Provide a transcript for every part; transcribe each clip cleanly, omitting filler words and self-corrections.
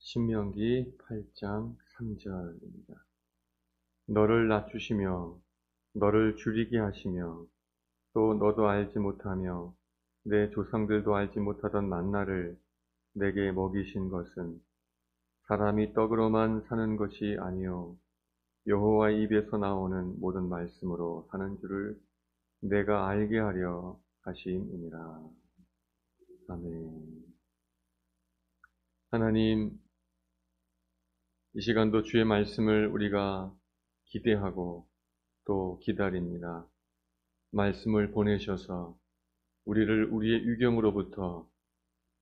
신명기 8장 3절입니다. 너를 낮추시며 너를 줄이게 하시며 또 너도 알지 못하며 내 조상들도 알지 못하던 만나를 내게 먹이신 것은 사람이 떡으로만 사는 것이 아니요 여호와의 입에서 나오는 모든 말씀으로 사는 줄을 내가 알게 하려 하심이니라. 아멘. 하나님, 이 시간도 주의 말씀을 우리가 기대하고 또 기다립니다. 말씀을 보내셔서 우리를 우리의 유경으로부터,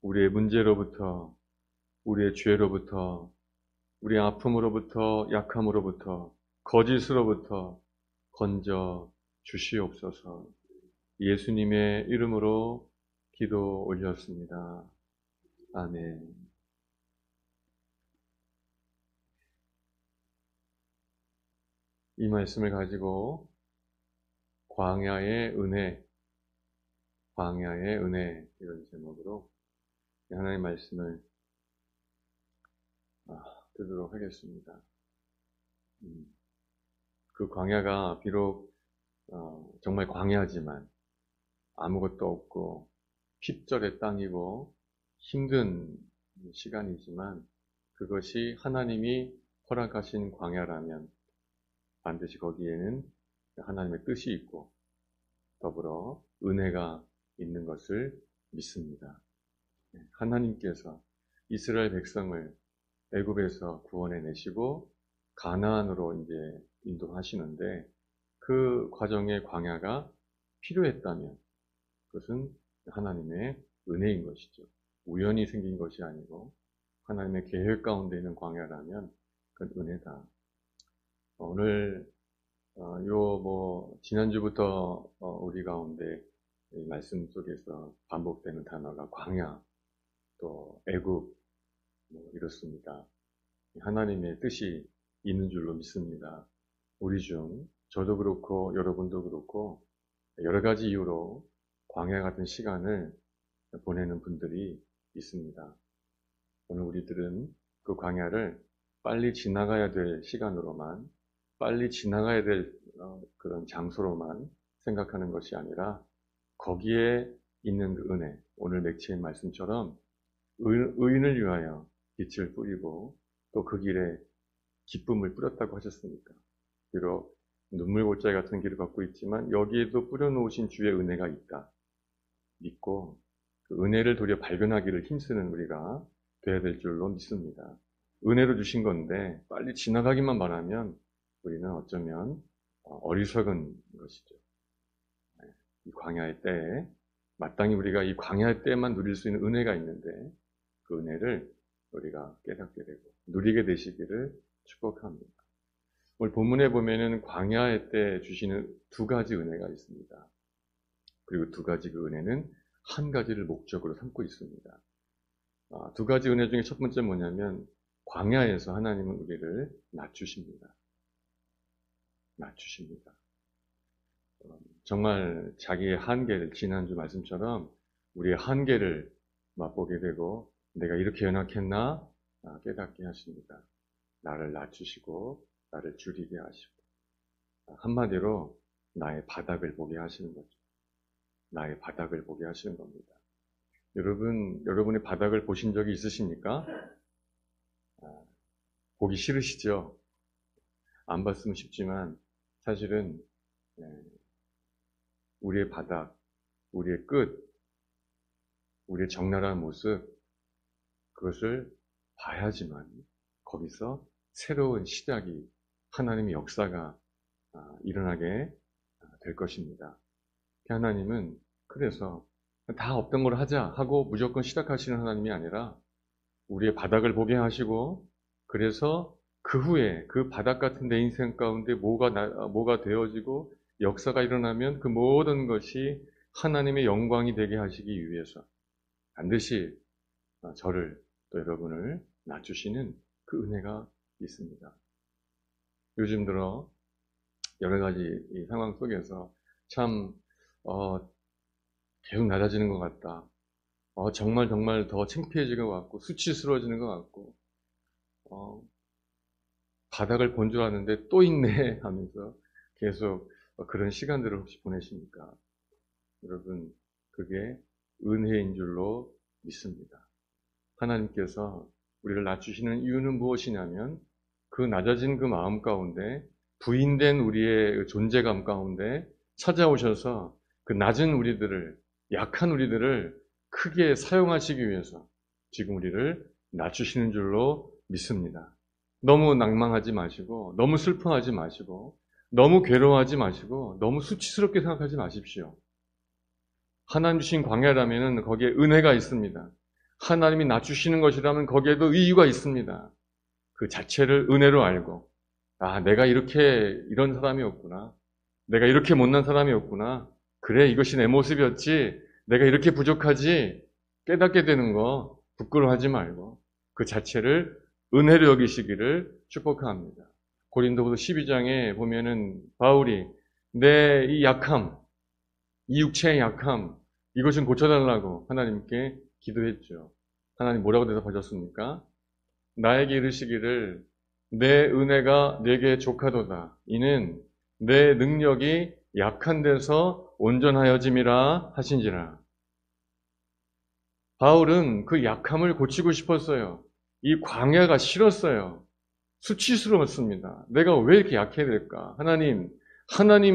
우리의 문제로부터, 우리의 죄로부터, 우리의 아픔으로부터, 약함으로부터, 거짓으로부터 건져 주시옵소서. 예수님의 이름으로 기도 올렸습니다. 아멘. 이 말씀을 가지고 광야의 은혜 이런 제목으로 하나님의 말씀을 듣도록 하겠습니다. 그 광야가 비록 정말 광야지만 아무것도 없고 핍절의 땅이고 힘든 시간이지만 그것이 하나님이 허락하신 광야라면 반드시 거기에는 하나님의 뜻이 있고 더불어 은혜가 있는 것을 믿습니다. 하나님께서 이스라엘 백성을 애굽에서 구원해 내시고 가나안으로 이제 인도하시는데 그 과정의 광야가 필요했다면 그것은 하나님의 은혜인 것이죠. 우연히 생긴 것이 아니고 하나님의 계획 가운데 있는 광야라면 그건 은혜다. 오늘 지난주부터 우리 가운데 이 말씀 속에서 반복되는 단어가 광야, 또 애굽 이렇습니다. 하나님의 뜻이 있는 줄로 믿습니다. 우리 중 저도 그렇고 여러분도 그렇고 여러 가지 이유로 광야 같은 시간을 보내는 분들이 있습니다. 오늘 우리들은 그 광야를 빨리 지나가야 될 시간으로만, 빨리 지나가야 될 그런 장소로만 생각하는 것이 아니라 거기에 있는 그 은혜, 오늘 맥체의 말씀처럼 의인을 위하여 빛을 뿌리고 또 그 길에 기쁨을 뿌렸다고 하셨으니까 비록 눈물골짜기 같은 길을 걷고 있지만 여기에도 뿌려놓으신 주의 은혜가 있다 믿고 그 은혜를 도리어 발견하기를 힘쓰는 우리가 되어야 될 줄로 믿습니다. 은혜로 주신 건데 빨리 지나가기만 바라면 우리는 어쩌면 어리석은 것이죠. 이 광야의 때에 마땅히 우리가 이 광야의 때에만 누릴 수 있는 은혜가 있는데 그 은혜를 우리가 깨닫게 되고 누리게 되시기를 축복합니다. 오늘 본문에 보면은 광야의 때 주시는 두 가지 은혜가 있습니다. 그리고 두 가지 그 은혜는 한 가지를 목적으로 삼고 있습니다. 두 가지 은혜 중에 첫 번째 뭐냐면 광야에서 하나님은 우리를 낮추십니다. 정말 자기의 한계를 지난주 말씀처럼 우리의 한계를 맛보게 되고 내가 이렇게 연약했나 깨닫게 하십니다. 나를 낮추시고 나를 줄이게 하시고 한마디로 나의 바닥을 보게 하시는 거죠. 나의 바닥을 보게 하시는 겁니다. 여러분의 바닥을 보신 적이 있으십니까? 보기 싫으시죠? 안 봤으면 쉽지만 사실은 우리의 바닥, 우리의 끝, 우리의 적나라한 모습 그것을 봐야지만 거기서 새로운 시작이 하나님의 역사가 일어나게 될 것입니다. 하나님은 그래서 다 없던 걸 하자 하고 무조건 시작하시는 하나님이 아니라 우리의 바닥을 보게 하시고 그래서 그 후에 그 바닥 같은 내 인생 가운데 뭐가 되어지고 역사가 일어나면 그 모든 것이 하나님의 영광이 되게 하시기 위해서 반드시 저를 또 여러분을 낮추시는 그 은혜가 있습니다. 요즘 들어 여러 가지 이 상황 속에서 참 계속 낮아지는 것 같다. 정말 더 창피해지는 것 같고 수치스러워지는 것 같고 바닥을 본 줄 알았는데 또 있네 하면서 계속 그런 시간들을 혹시 보내십니까? 여러분, 그게 은혜인 줄로 믿습니다. 하나님께서 우리를 낮추시는 이유는 무엇이냐면 그 낮아진 그 마음 가운데 부인된 우리의 존재감 가운데 찾아오셔서 그 낮은 우리들을, 약한 우리들을 크게 사용하시기 위해서 지금 우리를 낮추시는 줄로 믿습니다. 너무 낭망하지 마시고, 너무 슬퍼하지 마시고, 너무 괴로워하지 마시고, 너무 수치스럽게 생각하지 마십시오. 하나님 주신 광야라면 거기에 은혜가 있습니다. 하나님이 낮추시는 것이라면 거기에도 이유가 있습니다. 그 자체를 은혜로 알고, 내가 이런 사람이었구나. 내가 이렇게 못난 사람이었구나. 그래, 이것이 내 모습이었지. 내가 이렇게 부족하지. 깨닫게 되는 거 부끄러워하지 말고 그 자체를 은혜로 여기시기를 축복합니다. 고린도후서 12장에 보면은 바울이 내 이 약함, 이 육체의 약함, 이것 좀 고쳐달라고 하나님께 기도했죠. 하나님 뭐라고 대답하셨습니까? 나에게 이르시기를 내 은혜가 내게 족하도다. 이는 내 능력이 약한 데서 온전하여짐이라 하신지라. 바울은 그 약함을 고치고 싶었어요. 이 광야가 싫었어요. 수치스러웠습니다. 내가 왜 이렇게 약해야 될까? 하나님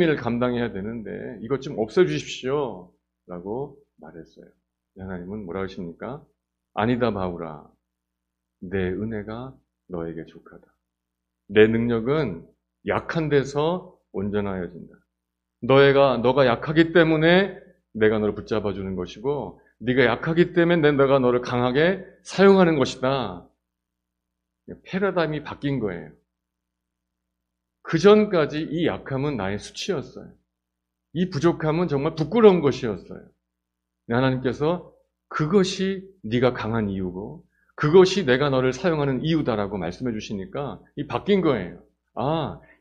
일을 감당해야 되는데 이것 좀 없애주십시오. 라고 말했어요. 하나님은 뭐라 하십니까? 아니다 바울아. 내 은혜가 너에게 족하다. 내 능력은 약한 데서 온전하여진다. 너가 약하기 때문에 내가 너를 붙잡아 주는 것이고 네가 약하기 때문에 내가 너를 강하게 사용하는 것이다. 패러다임이 바뀐 거예요. 그 전까지 이 약함은 나의 수치였어요. 이 부족함은 정말 부끄러운 것이었어요. 하나님께서 그것이 네가 강한 이유고 그것이 내가 너를 사용하는 이유다라고 말씀해 주시니까 이 바뀐 거예요.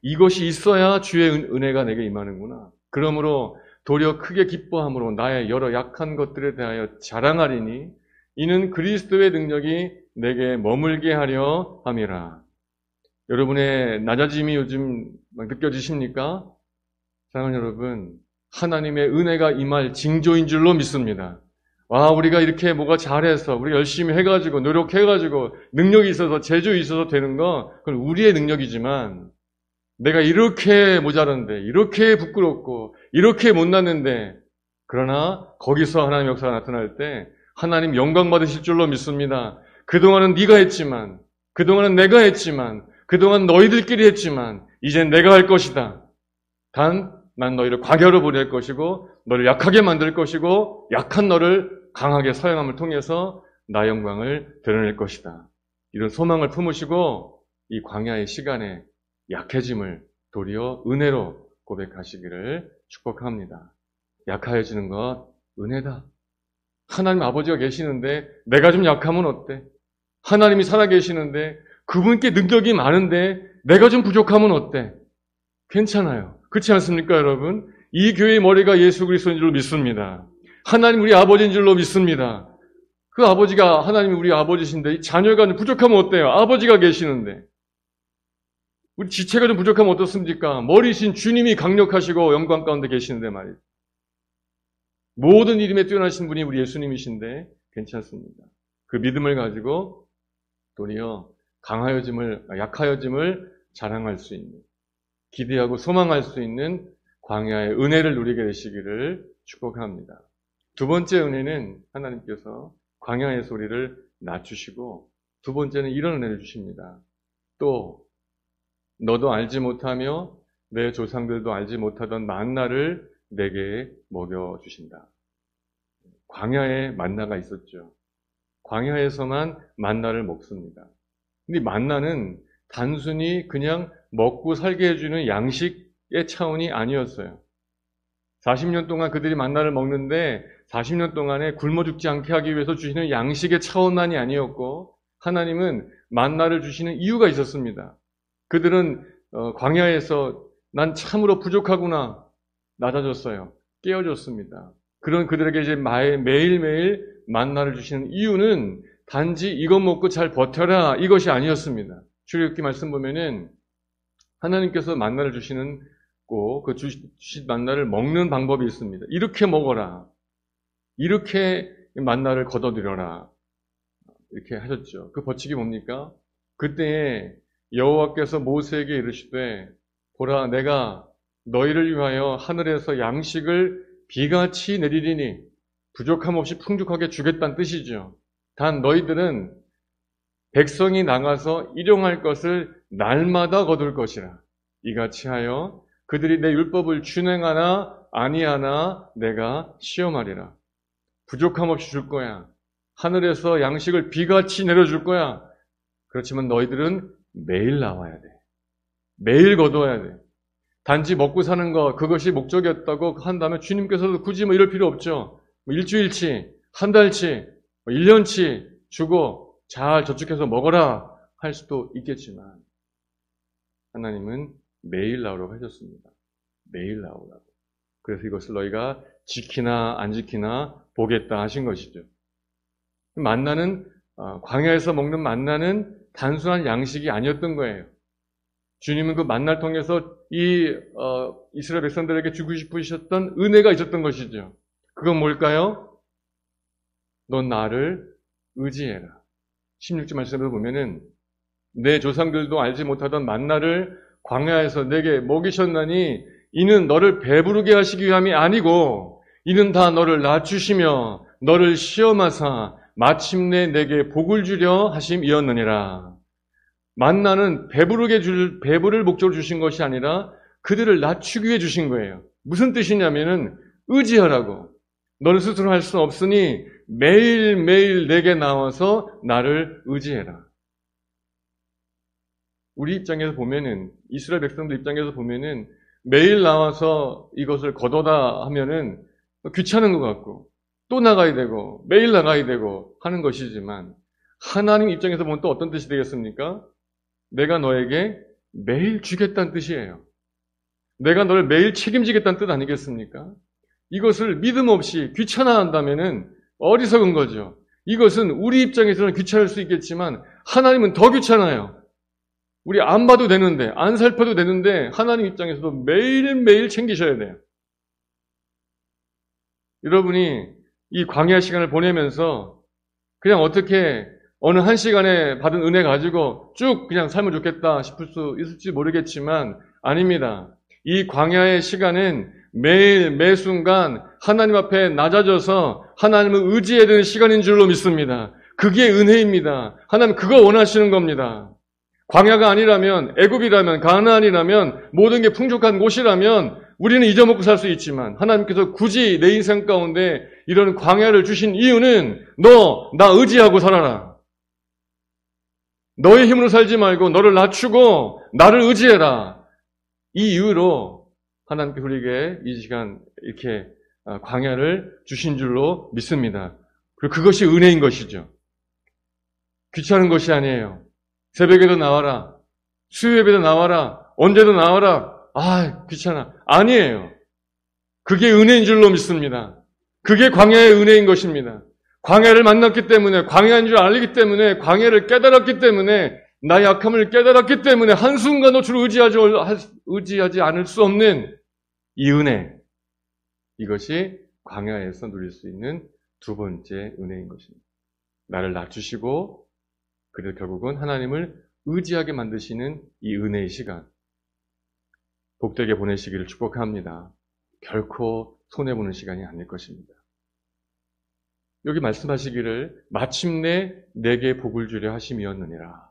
이것이 있어야 주의 은혜가 내게 임하는구나. 그러므로 도리어 크게 기뻐함으로 나의 여러 약한 것들에 대하여 자랑하리니 이는 그리스도의 능력이 내게 머물게 하려 함이라. 여러분의 낮아짐이 요즘 느껴지십니까? 사랑하는 여러분, 하나님의 은혜가 임할 징조인 줄로 믿습니다. 우리가 이렇게 뭐가 잘해서, 우리 열심히 해가지고, 노력해가지고, 능력이 있어서, 재주가 있어서 되는 건, 그건 우리의 능력이지만, 내가 이렇게 모자란데, 이렇게 부끄럽고, 이렇게 못났는데, 그러나, 거기서 하나님 역사가 나타날 때, 하나님 영광 받으실 줄로 믿습니다. 그동안은 네가 했지만, 그동안은 내가 했지만, 그동안 너희들끼리 했지만, 이젠 내가 할 것이다. 난 너희를 과거로 보낼 것이고, 너를 약하게 만들 것이고, 약한 너를 강하게 사용함을 통해서 나 영광을 드러낼 것이다. 이런 소망을 품으시고 이 광야의 시간에 약해짐을 도리어 은혜로 고백하시기를 축복합니다. 약해지는 것 은혜다. 하나님 아버지가 계시는데 내가 좀 약하면 어때? 하나님이 살아계시는데 그분께 능력이 많은데 내가 좀 부족하면 어때? 괜찮아요. 그렇지 않습니까, 여러분? 이 교회의 머리가 예수 그리스도인 줄 믿습니다. 하나님 우리 아버지인 줄로 믿습니다. 그 아버지가 하나님이 우리 아버지신데 자녀가 좀 부족하면 어때요? 아버지가 계시는데. 우리 지체가 좀 부족하면 어떻습니까? 머리신 주님이 강력하시고 영광 가운데 계시는데 말이에요. 모든 이름에 뛰어나신 분이 우리 예수님이신데 괜찮습니다. 그 믿음을 가지고 도리어 약하여짐을 자랑할 수 있는, 기대하고 소망할 수 있는 광야의 은혜를 누리게 되시기를 축복합니다. 두 번째 은혜는 하나님께서 광야의 소리를 낮추시고 두 번째는 이런 은혜를 주십니다. 또 너도 알지 못하며 내 조상들도 알지 못하던 만나를 내게 먹여주신다. 광야에 만나가 있었죠. 광야에서만 만나를 먹습니다. 근데 만나는 단순히 그냥 먹고 살게 해주는 양식의 차원이 아니었어요. 40년 동안 그들이 만나를 먹는데 40년 동안에 굶어 죽지 않게 하기 위해서 주시는 양식의 차원만이 아니었고 하나님은 만나를 주시는 이유가 있었습니다. 그들은 광야에서 난 참으로 부족하구나 낮아졌어요. 깨어졌습니다. 그런 그들에게 이제 매일매일 만나를 주시는 이유는 단지 이것 먹고 잘 버텨라 이것이 아니었습니다. 출애굽기 말씀 보면은 하나님께서 만나를 주시는 꼭 그 주신 만나를 먹는 방법이 있습니다. 이렇게 먹어라. 이렇게 만나를 거둬들여라. 이렇게 하셨죠. 그 법칙이 뭡니까? 그때에 여호와께서 모세에게 이르시되 보라 내가 너희를 위하여 하늘에서 양식을 비같이 내리리니 부족함 없이 풍족하게 주겠다는 뜻이죠. 단 너희들은 백성이 나가서 일용할 것을 날마다 거둘 것이라. 이같이 하여 그들이 내 율법을 준행하나 아니하나 내가 시험하리라. 부족함 없이 줄 거야. 하늘에서 양식을 비같이 내려줄 거야. 그렇지만 너희들은 매일 나와야 돼. 매일 거둬야 돼. 단지 먹고 사는 것, 그것이 목적이었다고 한다면 주님께서도 굳이 이럴 필요 없죠. 일주일치, 한 달치, 1년치 주고 잘 저축해서 먹어라 할 수도 있겠지만 하나님은 매일 나오라고 하셨습니다. 매일 나오라고. 그래서 이것을 너희가 지키나 안 지키나 보겠다 하신 것이죠. 만나는 광야에서 먹는 만나는 단순한 양식이 아니었던 거예요. 주님은 그 만나를 통해서 이스라엘 백성들에게 주고 싶으셨던 은혜가 있었던 것이죠. 그건 뭘까요? 넌 나를 의지해라. 16절 말씀을 보면은 내 조상들도 알지 못하던 만나를 광야에서 내게 먹이셨나니 이는 너를 배부르게 하시기 위함이 아니고 이는 다 너를 낮추시며 너를 시험하사 마침내 내게 복을 주려 하심이었느니라. 만나는 배부를 목적으로 주신 것이 아니라 그들을 낮추기 위해 주신 거예요. 무슨 뜻이냐면은 의지하라고. 너는 스스로 할 수 없으니 매일매일 내게 나와서 나를 의지해라. 우리 입장에서 보면은, 이스라엘 백성들 입장에서 보면은 매일 나와서 이것을 거둬다 하면은 귀찮은 것 같고 또 나가야 되고 매일 나가야 되고 하는 것이지만 하나님 입장에서 보면 또 어떤 뜻이 되겠습니까? 내가 너에게 매일 주겠다는 뜻이에요. 내가 너를 매일 책임지겠다는 뜻 아니겠습니까? 이것을 믿음 없이 귀찮아한다면은 어리석은 거죠. 이것은 우리 입장에서는 귀찮을 수 있겠지만 하나님은 더 귀찮아요. 우리 안 봐도 되는데, 안 살펴도 되는데 하나님 입장에서도 매일매일 챙기셔야 돼요. 여러분이 이 광야 시간을 보내면서 그냥 어떻게 어느 한 시간에 받은 은혜 가지고 쭉 그냥 살면 좋겠다 싶을 수 있을지 모르겠지만 아닙니다. 이 광야의 시간은 매일 매순간 하나님 앞에 낮아져서 하나님을 의지해야 되는 시간인 줄로 믿습니다. 그게 은혜입니다. 하나님 그거 원하시는 겁니다. 광야가 아니라면, 애굽이라면, 가나안이라면, 모든 게 풍족한 곳이라면 우리는 잊어먹고 살 수 있지만 하나님께서 굳이 내 인생 가운데 이런 광야를 주신 이유는 너, 나 의지하고 살아라. 너의 힘으로 살지 말고 너를 낮추고 나를 의지해라. 이 이유로 하나님께서 우리에게 이 시간 이렇게 광야를 주신 줄로 믿습니다. 그리고 그것이 은혜인 것이죠. 귀찮은 것이 아니에요. 새벽에도 나와라. 수요예배도 나와라. 언제도 나와라. 아, 귀찮아. 아니에요. 그게 은혜인 줄로 믿습니다. 그게 광야의 은혜인 것입니다. 광야를 만났기 때문에, 광야인 줄 알기 때문에, 광야를 깨달았기 때문에, 나의 약함을 깨달았기 때문에 한순간도 주를 의지하지 않을 수 없는 이 은혜. 이것이 광야에서 누릴 수 있는 두 번째 은혜인 것입니다. 나를 낮추시고 그리고 결국은 하나님을 의지하게 만드시는 이 은혜의 시간. 복되게 보내시기를 축복합니다. 결코 손해보는 시간이 아닐 것입니다. 여기 말씀하시기를 마침내 내게 복을 주려 하심이었느니라.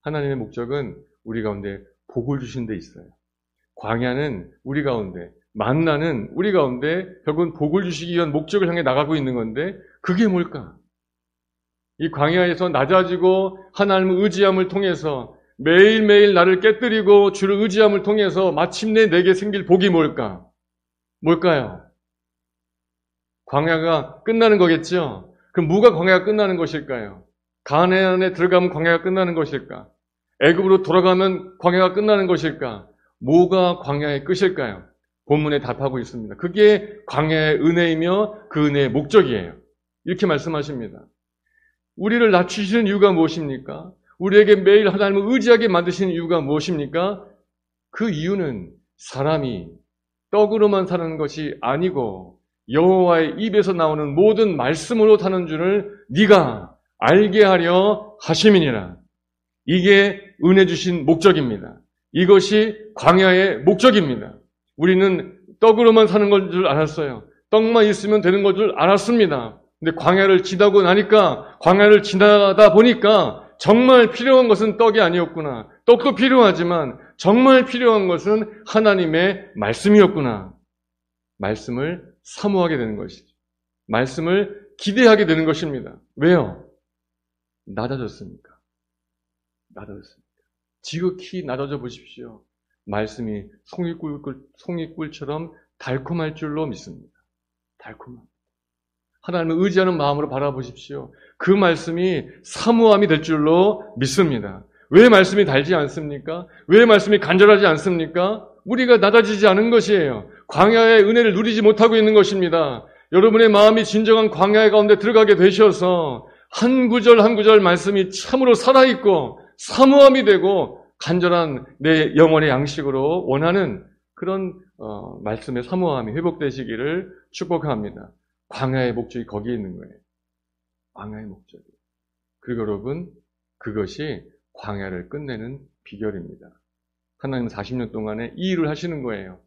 하나님의 목적은 우리 가운데 복을 주신 데 있어요. 광야는 우리 가운데, 만나는 우리 가운데 결국은 복을 주시기 위한 목적을 향해 나가고 있는 건데 그게 뭘까? 이 광야에서 낮아지고 하나님을 의지함을 통해서 매일매일 나를 깨뜨리고 주를 의지함을 통해서 마침내 내게 생길 복이 뭘까? 뭘까요? 광야가 끝나는 거겠죠? 그럼 뭐가 광야가 끝나는 것일까요? 가나안에 들어가면 광야가 끝나는 것일까? 애굽으로 돌아가면 광야가 끝나는 것일까? 뭐가 광야의 끝일까요? 본문에 답하고 있습니다. 그게 광야의 은혜이며 그 은혜의 목적이에요. 이렇게 말씀하십니다. 우리를 낮추시는 이유가 무엇입니까? 우리에게 매일 하나님을 의지하게 만드시는 이유가 무엇입니까? 그 이유는 사람이 떡으로만 사는 것이 아니고 여호와의 입에서 나오는 모든 말씀으로 사는 줄을 네가 알게 하려 하심이니라. 이게 은혜 주신 목적입니다. 이것이 광야의 목적입니다. 우리는 떡으로만 사는 것 줄 알았어요. 떡만 있으면 되는 것 줄 알았습니다. 근데 광야를 지나고 나니까, 광야를 지나다 보니까 정말 필요한 것은 떡이 아니었구나. 떡도 필요하지만 정말 필요한 것은 하나님의 말씀이었구나. 말씀을 사모하게 되는 것이죠. 말씀을 기대하게 되는 것입니다. 왜요? 낮아졌으니까. 낮아졌으니까. 지극히 낮아져 보십시오. 말씀이 송이꿀처럼 달콤할 줄로 믿습니다. 달콤한. 하나님을 의지하는 마음으로 바라보십시오. 그 말씀이 사모함이 될 줄로 믿습니다. 왜 말씀이 달지 않습니까? 왜 말씀이 간절하지 않습니까? 우리가 낮아지지 않은 것이에요. 광야의 은혜를 누리지 못하고 있는 것입니다. 여러분의 마음이 진정한 광야의 가운데 들어가게 되셔서 한 구절 한 구절 말씀이 참으로 살아있고 사모함이 되고 간절한 내 영혼의 양식으로 원하는 그런 말씀의 사모함이 회복되시기를 축복합니다. 광야의 목적이 거기에 있는 거예요. 광야의 목적이. 그리고 여러분, 그것이 광야를 끝내는 비결입니다. 하나님은 40년 동안에 이 일을 하시는 거예요.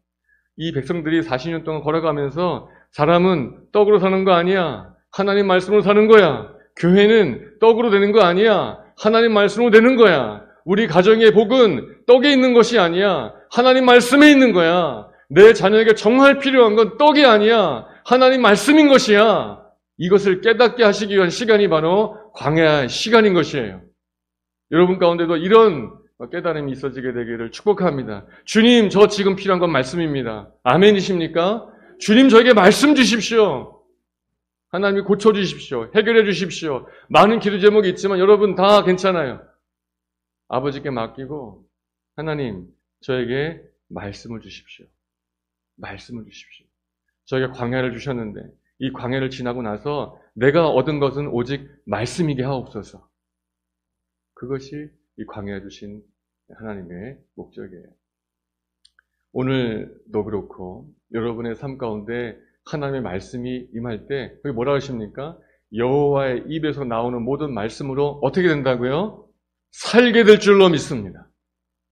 이 백성들이 40년 동안 걸어가면서 사람은 떡으로 사는 거 아니야. 하나님 말씀으로 사는 거야. 교회는 떡으로 되는 거 아니야. 하나님 말씀으로 되는 거야. 우리 가정의 복은 떡에 있는 것이 아니야. 하나님 말씀에 있는 거야. 내 자녀에게 정말 필요한 건 떡이 아니야. 하나님 말씀인 것이야. 이것을 깨닫게 하시기 위한 시간이 바로 광야의 시간인 것이에요. 여러분 가운데도 이런 깨달음이 있어지게 되기를 축복합니다. 주님, 저 지금 필요한 건 말씀입니다. 아멘이십니까? 주님, 저에게 말씀 주십시오. 하나님이 고쳐주십시오. 해결해 주십시오. 많은 기도 제목이 있지만 여러분 다 괜찮아요. 아버지께 맡기고 하나님, 저에게 말씀을 주십시오. 말씀을 주십시오. 저에게 광야를 주셨는데 이 광야를 지나고 나서 내가 얻은 것은 오직 말씀이게 하옵소서. 그것이 이 광야에 주신 하나님의 목적이에요. 오늘도 그렇고 여러분의 삶 가운데 하나님의 말씀이 임할 때 그게 뭐라 하십니까? 여호와의 입에서 나오는 모든 말씀으로 어떻게 된다고요? 살게 될 줄로 믿습니다.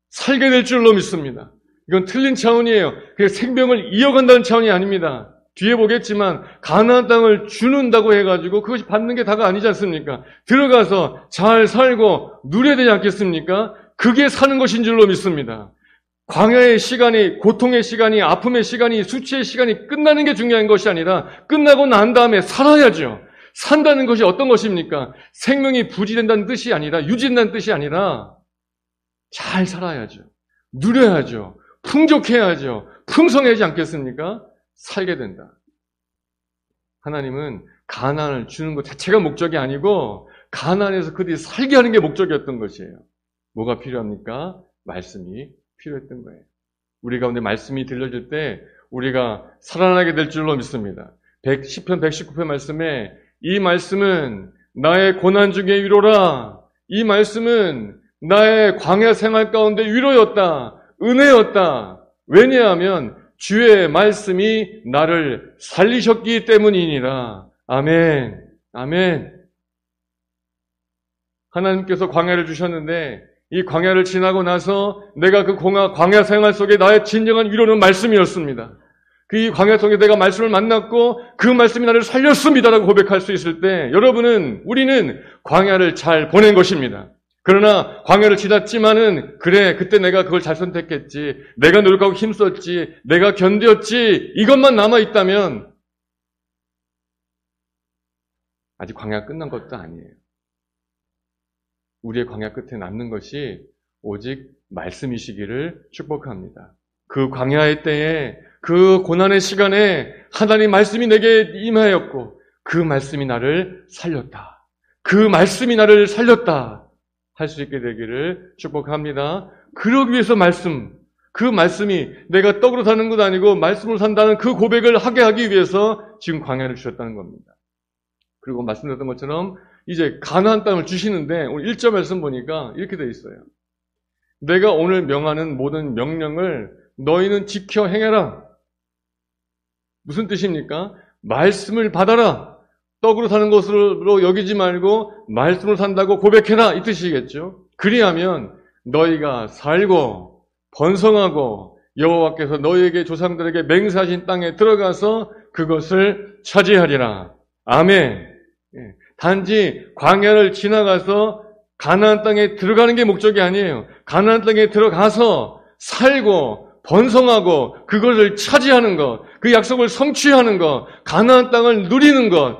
살게 될 줄로 믿습니다. 이건 틀린 차원이에요. 그냥 생명을 이어간다는 차원이 아닙니다. 뒤에 보겠지만 가나안 땅을 주는다고 해가지고 그것이 받는 게 다가 아니지 않습니까? 들어가서 잘 살고 누려야 되지 않겠습니까? 그게 사는 것인 줄로 믿습니다. 광야의 시간이, 고통의 시간이, 아픔의 시간이, 수치의 시간이 끝나는 게 중요한 것이 아니라 끝나고 난 다음에 살아야죠. 산다는 것이 어떤 것입니까? 생명이 부지된다는 뜻이 아니라 유지된다는 뜻이 아니라 잘 살아야죠. 누려야죠. 풍족해야죠. 풍성하지 않겠습니까? 살게 된다. 하나님은 가나안을 주는 것 자체가 목적이 아니고 가나안에서 그들이 살게 하는 게 목적이었던 것이에요. 뭐가 필요합니까? 말씀이 필요했던 거예요. 우리 가운데 말씀이 들려질 때 우리가 살아나게 될 줄로 믿습니다. 시편 119편 말씀에 이 말씀은 나의 고난 중의 위로라. 이 말씀은 나의 광야 생활 가운데 위로였다. 은혜였다. 왜냐하면 주의 말씀이 나를 살리셨기 때문이니라. 아멘. 아멘. 하나님께서 광야를 주셨는데 이 광야를 지나고 나서 내가 그 광야 생활 속에 나의 진정한 위로는 말씀이었습니다. 그 광야 속에 내가 말씀을 만났고 그 말씀이 나를 살렸습니다라고 고백할 수 있을 때 여러분은, 우리는 광야를 잘 보낸 것입니다. 그러나 광야를 지났지만은 그래, 그때 내가 그걸 잘 선택했지, 내가 노력하고 힘썼지, 내가 견뎠지, 이것만 남아있다면 아직 광야가 끝난 것도 아니에요. 우리의 광야 끝에 남는 것이 오직 말씀이시기를 축복합니다. 그 광야의 때에, 그 고난의 시간에 하나님 말씀이 내게 임하였고 그 말씀이 나를 살렸다. 그 말씀이 나를 살렸다. 할 수 있게 되기를 축복합니다. 그러기 위해서 그 말씀이 내가 떡으로 사는 것 아니고 말씀으로 산다는 그 고백을 하게 하기 위해서 지금 광야를 주셨다는 겁니다. 그리고 말씀드렸던 것처럼 이제 가나안 땅을 주시는데 오늘 1절 말씀 보니까 이렇게 되어 있어요. 내가 오늘 명하는 모든 명령을 너희는 지켜 행해라. 무슨 뜻입니까? 말씀을 받아라. 떡으로 사는 것으로 여기지 말고 말씀으로 산다고 고백해라. 이 뜻이겠죠. 그리하면 너희가 살고 번성하고 여호와께서 너희에게 조상들에게 맹세하신 땅에 들어가서 그것을 차지하리라. 아멘. 단지 광야를 지나가서 가나안 땅에 들어가는 게 목적이 아니에요. 가나안 땅에 들어가서 살고 번성하고 그것을 차지하는 것, 그 약속을 성취하는 것, 가나안 땅을 누리는 것,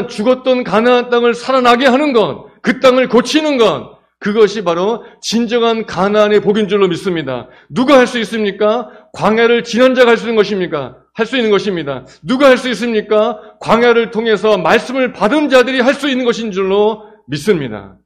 죽었던 가나안 땅을 살아나게 하는 것, 그 땅을 고치는 것, 그것이 바로 진정한 가나안의 복인 줄로 믿습니다. 누가 할 수 있습니까? 광야를 지난 자가 할 수 있는 것입니까? 할 수 있는 것입니다. 누가 할 수 있습니까? 광야를 통해서 말씀을 받은 자들이 할 수 있는 것인 줄로 믿습니다.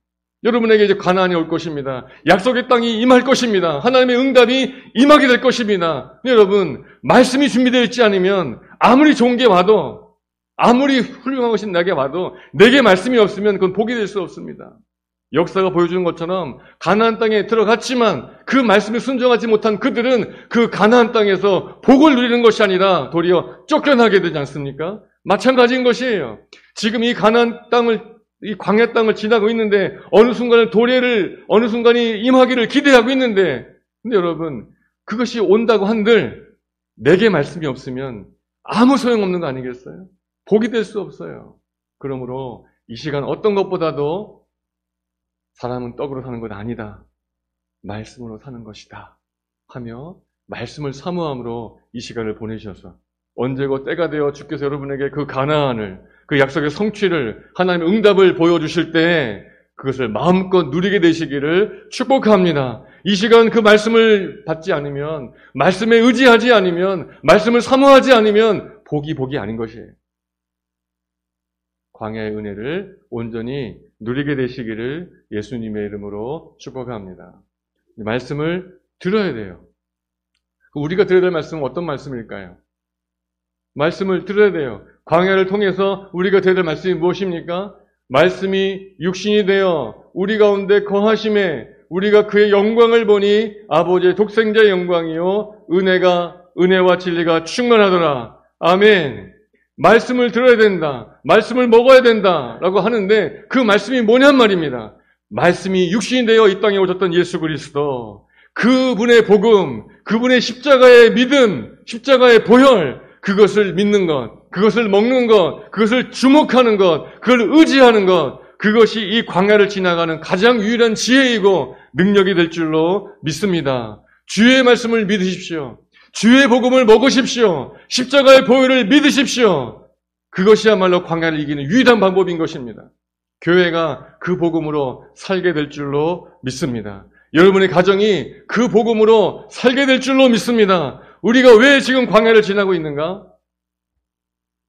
여러분에게 이제 가나안이 올 것입니다. 약속의 땅이 임할 것입니다. 하나님의 응답이 임하게 될 것입니다. 여러분, 말씀이 준비되어 있지 않으면 아무리 좋은 게 와도, 아무리 훌륭한 것이 내게 와도 내게 말씀이 없으면 그건 복이 될 수 없습니다. 역사가 보여주는 것처럼 가나안 땅에 들어갔지만 그 말씀에 순종하지 못한 그들은 그 가나안 땅에서 복을 누리는 것이 아니라 도리어 쫓겨나게 되지 않습니까? 마찬가지인 것이에요. 지금 이 가나안 땅을, 이 광야 땅을 지나고 있는데 어느 순간이 임하기를 기대하고 있는데, 근데 여러분, 그것이 온다고 한들 내게 말씀이 없으면 아무 소용없는 거 아니겠어요? 복이 될 수 없어요. 그러므로 이 시간 어떤 것보다도 사람은 떡으로 사는 것 아니다. 말씀으로 사는 것이다. 하며 말씀을 사모함으로 이 시간을 보내셔서 언제고 때가 되어 주께서 여러분에게 그 가나안을, 그 약속의 성취를, 하나님의 응답을 보여주실 때 그것을 마음껏 누리게 되시기를 축복합니다. 이 시간 그 말씀을 받지 않으면, 말씀에 의지하지 않으면, 말씀을 사모하지 않으면 복이 아닌 것이에요. 광야의 은혜를 온전히 누리게 되시기를 예수님의 이름으로 축복합니다. 말씀을 들어야 돼요. 우리가 들어야 될 말씀은 어떤 말씀일까요? 말씀을 들어야 돼요. 광야를 통해서 우리가 들어야 될 말씀이 무엇입니까? 말씀이 육신이 되어 우리 가운데 거하심에 우리가 그의 영광을 보니 아버지의 독생자의 영광이요 은혜와 진리가 충만하더라. 아멘. 말씀을 들어야 된다. 말씀을 먹어야 된다라고 하는데 그 말씀이 뭐냔 말입니다. 말씀이 육신이 되어 이 땅에 오셨던 예수 그리스도, 그분의 복음, 그분의 십자가의 믿음, 십자가의 보혈, 그것을 믿는 것, 그것을 먹는 것, 그것을 주목하는 것, 그걸 의지하는 것, 그것이 이 광야를 지나가는 가장 유일한 지혜이고 능력이 될 줄로 믿습니다. 주의 말씀을 믿으십시오. 주의 복음을 먹으십시오. 십자가의 보혈을 믿으십시오. 그것이야말로 광야를 이기는 유일한 방법인 것입니다. 교회가 그 복음으로 살게 될 줄로 믿습니다. 여러분의 가정이 그 복음으로 살게 될 줄로 믿습니다. 우리가 왜 지금 광야를 지나고 있는가?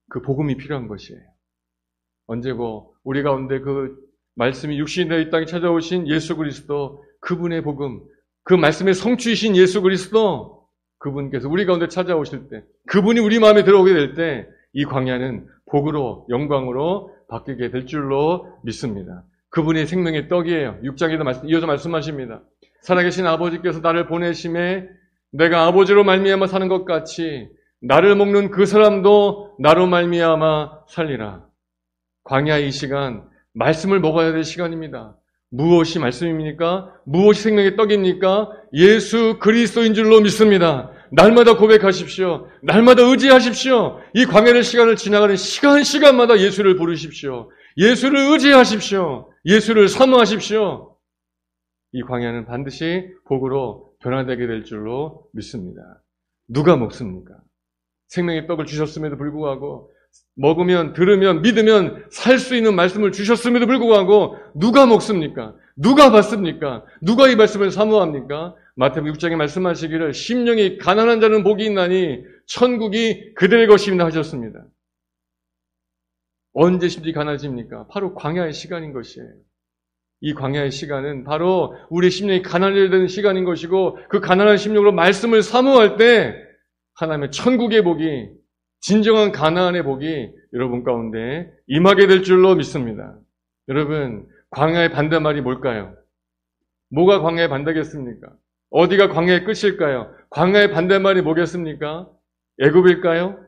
그 복음이 필요한 것이에요. 언제고 우리 가운데 그 말씀이 육신이 되어 이 땅에 찾아오신 예수 그리스도, 그분의 복음, 그 말씀의 성취이신 예수 그리스도, 그분께서 우리 가운데 찾아오실 때, 그분이 우리 마음에 들어오게 될 때 이 광야는 복으로, 영광으로 바뀌게 될 줄로 믿습니다. 그분이 생명의 떡이에요. 6장에도 이어서 말씀하십니다. 살아계신 아버지께서 나를 보내심에 내가 아버지로 말미암아 사는 것 같이 나를 먹는 그 사람도 나로 말미암아 살리라. 광야의 이 시간, 말씀을 먹어야 될 시간입니다. 무엇이 말씀입니까? 무엇이 생명의 떡입니까? 예수 그리스도인 줄로 믿습니다. 날마다 고백하십시오. 날마다 의지하십시오. 이 광야의 시간을 지나가는 시간마다 예수를 부르십시오. 예수를 의지하십시오. 예수를 사모하십시오. 이 광야는 반드시 복으로 변화되게 될 줄로 믿습니다. 누가 먹습니까? 생명의 떡을 주셨음에도 불구하고, 먹으면, 들으면, 믿으면 살 수 있는 말씀을 주셨음에도 불구하고 누가 먹습니까? 누가 받습니까? 누가 이 말씀을 사모합니까? 마태복음 6장에 말씀하시기를 심령이 가난한 자는 복이 있나니 천국이 그들의 것입니다 하셨습니다. 언제 심지 가난해집니까? 바로 광야의 시간인 것이에요. 이 광야의 시간은 바로 우리의 심령이 가난해야 되는 시간인 것이고, 그 가난한 심령으로 말씀을 사모할 때 하나님의 천국의 복이, 진정한 가나안의 복이 여러분 가운데 임하게 될 줄로 믿습니다. 여러분, 광야의 반대말이 뭘까요? 뭐가 광야의 반대겠습니까? 어디가 광야의 끝일까요? 광야의 반대말이 뭐겠습니까? 애굽일까요?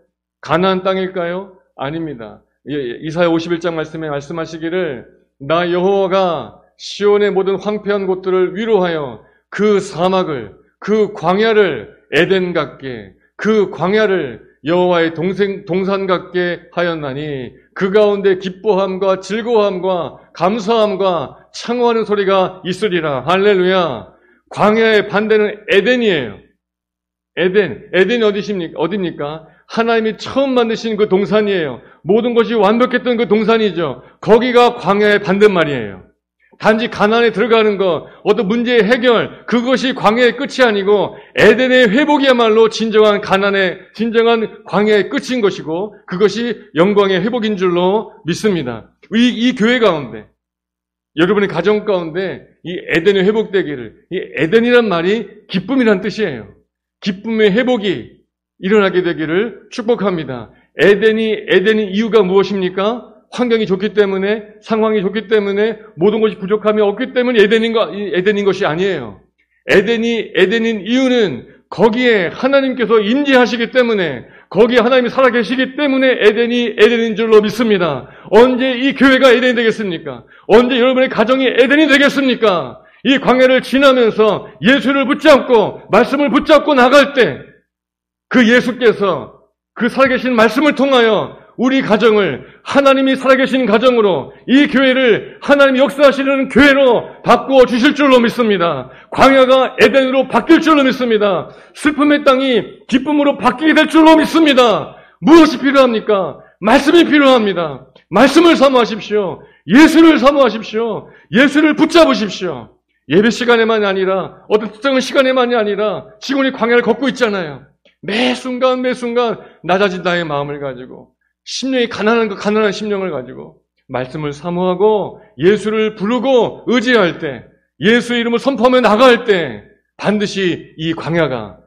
가나안 땅일까요? 아닙니다. 이사야 51장 말씀에 말씀하시기를 나 여호와가 시온의 모든 황폐한 곳들을 위로하여 그 사막을, 그 광야를 에덴 같게, 그 광야를 여호와의 동산 같게 하였나니 그 가운데 기뻐함과 즐거움과 감사함과 창호하는 소리가 있으리라. 할렐루야. 광야의 반대는 에덴이에요. 에덴이 어디입니까? 하나님이 처음 만드신 그 동산이에요. 모든 것이 완벽했던 그 동산이죠. 거기가 광야의 반대말이에요. 단지 가나안에 들어가는 것, 어떤 문제의 해결, 그것이 광야의 끝이 아니고 에덴의 회복이야말로 진정한 광야의 끝인 것이고 그것이 영광의 회복인 줄로 믿습니다. 이 교회 가운데, 여러분의 가정 가운데 이 에덴이 회복되기를, 이 에덴이란 말이 기쁨이란 뜻이에요. 기쁨의 회복이 일어나게 되기를 축복합니다. 에덴이 이유가 무엇입니까? 환경이 좋기 때문에, 상황이 좋기 때문에, 모든 것이 부족함이 없기 때문에 에덴인 것이 아니에요. 에덴인 이유는 거기에 하나님께서 임재하시기 때문에, 거기에 하나님이 살아계시기 때문에 에덴인 줄로 믿습니다. 언제 이 교회가 에덴이 되겠습니까? 언제 여러분의 가정이 에덴이 되겠습니까? 이 광야를 지나면서 예수를 붙잡고, 말씀을 붙잡고 나갈 때, 그 예수께서 그 살아계신 말씀을 통하여 우리 가정을 하나님이 살아계신 가정으로 이 교회를 하나님이 역사하시는 교회로 바꾸어 주실 줄로 믿습니다. 광야가 에덴으로 바뀔 줄로 믿습니다. 슬픔의 땅이 기쁨으로 바뀌게 될 줄로 믿습니다. 무엇이 필요합니까? 말씀이 필요합니다. 말씀을 사모하십시오. 예수를 사모하십시오. 예수를 붙잡으십시오. 예배 시간에만이 아니라 어떤 특정한 시간에만이 아니라 지금 우리 광야를 걷고 있잖아요. 매 순간 낮아진 나의 마음을 가지고 심령이 가난한 심령을 가지고 말씀을 사모하고 예수를 부르고 의지할 때, 예수의 이름을 선포하며 나갈 때 반드시 이 광야가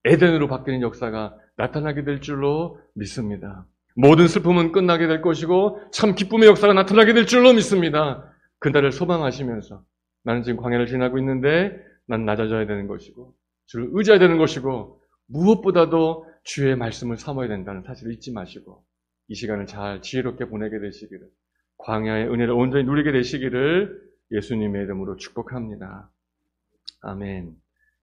에덴으로 바뀌는 역사가 나타나게 될 줄로 믿습니다. 모든 슬픔은 끝나게 될 것이고 참 기쁨의 역사가 나타나게 될 줄로 믿습니다. 그날을 소망하시면서 나는 지금 광야를 지나고 있는데 난 낮아져야 되는 것이고 주를 의지해야 되는 것이고 무엇보다도 주의 말씀을 사모해야 된다는 사실을 잊지 마시고 이 시간을 잘 지혜롭게 보내게 되시기를, 광야의 은혜를 온전히 누리게 되시기를 예수님의 이름으로 축복합니다. 아멘.